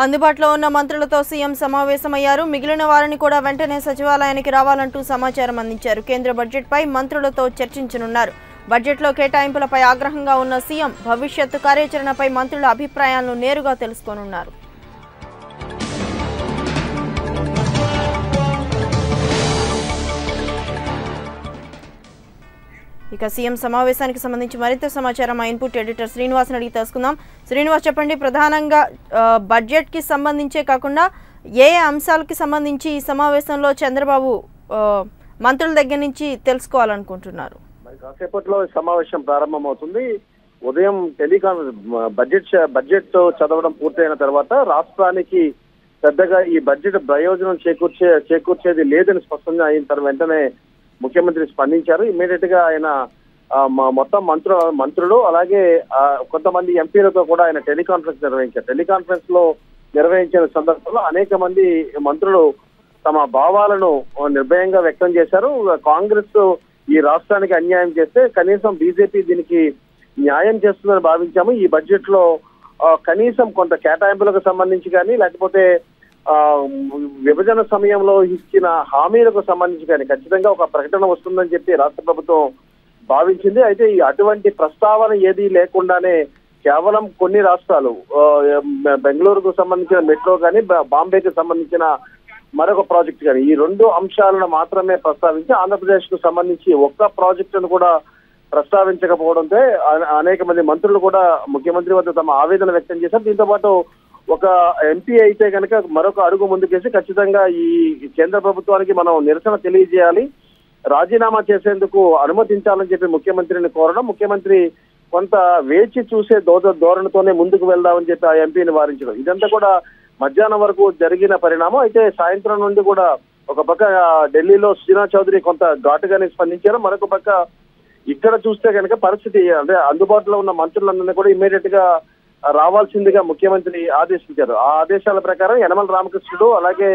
అందుబాటులో ఉన్న మంత్రులతో సీఎం సమావేశమయ్యారు. మిగిలిన వారిని కూడా వెంటనే సచివాలయానికి రావాలంటూ సమాచారం అందించారు. కేంద్ర బడ్జెట్పై మంత్రులతో చర్చించనున్నారు. బడ్జెట్లో కేటాయింపులపై ఆగ్రహంగా ఉన్న సీఎం భవిష్యత్తు కార్యాచరణపై మంత్రుల అభిప్రాయాలను నేరుగా తెలుసుకోనున్నారు. ఇక సీఎం సమావేశానికి సంబంధించి మరింత సమాచారం మా ఇన్పుట్ ఎడిటర్ శ్రీనివాస్ని అడిగి తెలుసుకుందాం. శ్రీనివాస్, చెప్పండి, ప్రధానంగా బడ్జెట్కి సంబంధించే కాకుండా ఏ అంశాలకి సంబంధించి ఈ సమావేశంలో చంద్రబాబు మంత్రుల దగ్గర నుంచి తెలుసుకోవాలనుకుంటున్నారు? కాసేపట్లో సమావేశం ప్రారంభమవుతుంది. ఉదయం బడ్జెట్ చదవడం పూర్తయిన తర్వాత రాష్ట్రానికి పెద్దగా ఈ బడ్జెట్ ప్రయోజనం చేకూర్చేది లేదని స్పష్టంగా అయిన తర్వాత వెంటనే ముఖ్యమంత్రి స్పందించారు. ఇమ్మీడియట్ గా ఆయన మొత్తం మంత్రులు అలాగే కొంతమంది ఎంపీలతో కూడా ఆయన టెలికాన్ఫరెన్స్ నిర్వహించారు. టెలికాన్ఫరెన్స్ లో నిర్వహించిన సందర్భంలో అనేక మంది మంత్రులు తమ భావాలను నిర్భయంగా వ్యక్తం చేశారు. కాంగ్రెస్ ఈ రాష్ట్రానికి అన్యాయం చేస్తే కనీసం బీజేపీ దీనికి న్యాయం చేస్తుందని భావించాము. ఈ బడ్జెట్ లో కనీసం కొంత కేటాయింపులకు సంబంధించి కానీ లేకపోతే విభజన సమయంలో ఇచ్చిన హామీలకు సంబంధించి కానీ ఖచ్చితంగా ఒక ప్రకటన వస్తుందని చెప్పి రాష్ట్ర ప్రభుత్వం భావించింది. అయితే అటువంటి ప్రస్తావన ఏది లేకుండానే కేవలం కొన్ని రాష్ట్రాలు బెంగళూరుకు సంబంధించిన మెట్రో కానీ బాంబేకి సంబంధించిన మరొక ప్రాజెక్ట్ కానీ ఈ రెండు అంశాలను మాత్రమే ప్రస్తావించి ఆంధ్రప్రదేశ్ కు సంబంధించి ఒక్క ప్రాజెక్టును కూడా ప్రస్తావించకపోవడంతో అనేక మంది మంత్రులు కూడా ముఖ్యమంత్రి వద్ద తమ ఆవేదన వ్యక్తం చేశారు. దీంతో పాటు ఒక ఎంపీ అయితే కనుక మరొక అడుగు ముందుకేసి ఖచ్చితంగా ఈ కేంద్ర ప్రభుత్వానికి మనం నిరసన తెలియజేయాలి, రాజీనామా చేసేందుకు అనుమతించాలని చెప్పి ముఖ్యమంత్రిని కోరడం, ముఖ్యమంత్రి కొంత వేచి చూసే ధోరణితోనే ముందుకు వెళ్దామని చెప్పి ఆ ఎంపీని వారించడం, ఇదంతా కూడా మధ్యాహ్నం వరకు జరిగిన పరిణామం. అయితే సాయంత్రం నుండి కూడా ఒక పక్క ఢిల్లీలో శ్రీనాథ్ చౌదరి కొంత ఘాటుగానే స్పందించారు. మరొక పక్క ఇక్కడ చూస్తే కనుక పరిస్థితి అంటే అందుబాటులో ఉన్న మంత్రులందరినీ కూడా ఇమ్మీడియట్ గా రావాల్సిందిగా ముఖ్యమంత్రి ఆదేశించారు. ఆ ఆదేశాల ప్రకారం యనమల రామకృష్ణుడు అలాగే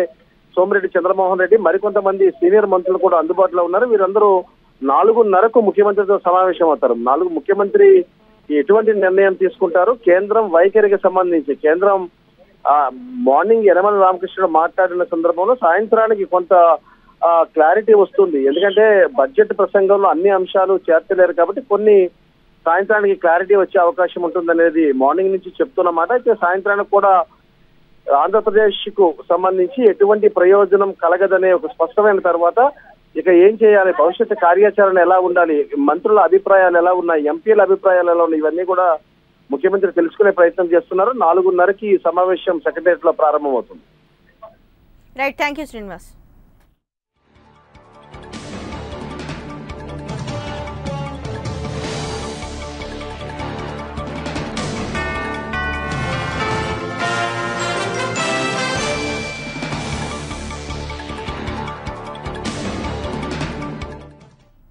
సోమిరెడ్డి చంద్రమోహన్ రెడ్డి మరికొంతమంది సీనియర్ మంత్రులు కూడా అందుబాటులో ఉన్నారు. వీరందరూ 4:30కు ముఖ్యమంత్రితో సమావేశం అవుతారు. ముఖ్యమంత్రి ఎటువంటి నిర్ణయం తీసుకుంటారు, కేంద్రం వైఖరికి సంబంధించి కేంద్రం మార్నింగ్ యనమల రామకృష్ణుడు మాట్లాడిన సందర్భంలో సాయంత్రానికి కొంత క్లారిటీ వస్తుంది. ఎందుకంటే బడ్జెట్ ప్రసంగంలో అన్ని అంశాలు చేర్చలేరు కాబట్టి కొన్ని సాయంత్రానికి క్లారిటీ వచ్చే అవకాశం ఉంటుందనేది మార్నింగ్ నుంచి చెప్తున్నమాట. అయితే సాయంత్రానికి కూడా ఆంధ్రప్రదేశ్ కు సంబంధించి ఎటువంటి ప్రయోజనం కలగదనే ఒక స్పష్టమైన తర్వాత ఇక ఏం చేయాలి, భవిష్యత్తు కార్యాచరణ ఎలా ఉండాలి, మంత్రుల అభిప్రాయాలు ఎలా ఉన్నాయి, ఎంపీల అభిప్రాయాలు ఎలా ఉన్నాయి, ఇవన్నీ కూడా ముఖ్యమంత్రి తెలుసుకునే ప్రయత్నం చేస్తున్నారు. 4:30కి ఈ సమావేశం సెక్రటేరియట్ లో ప్రారంభమవుతుంది. Right, thank you Srinivas.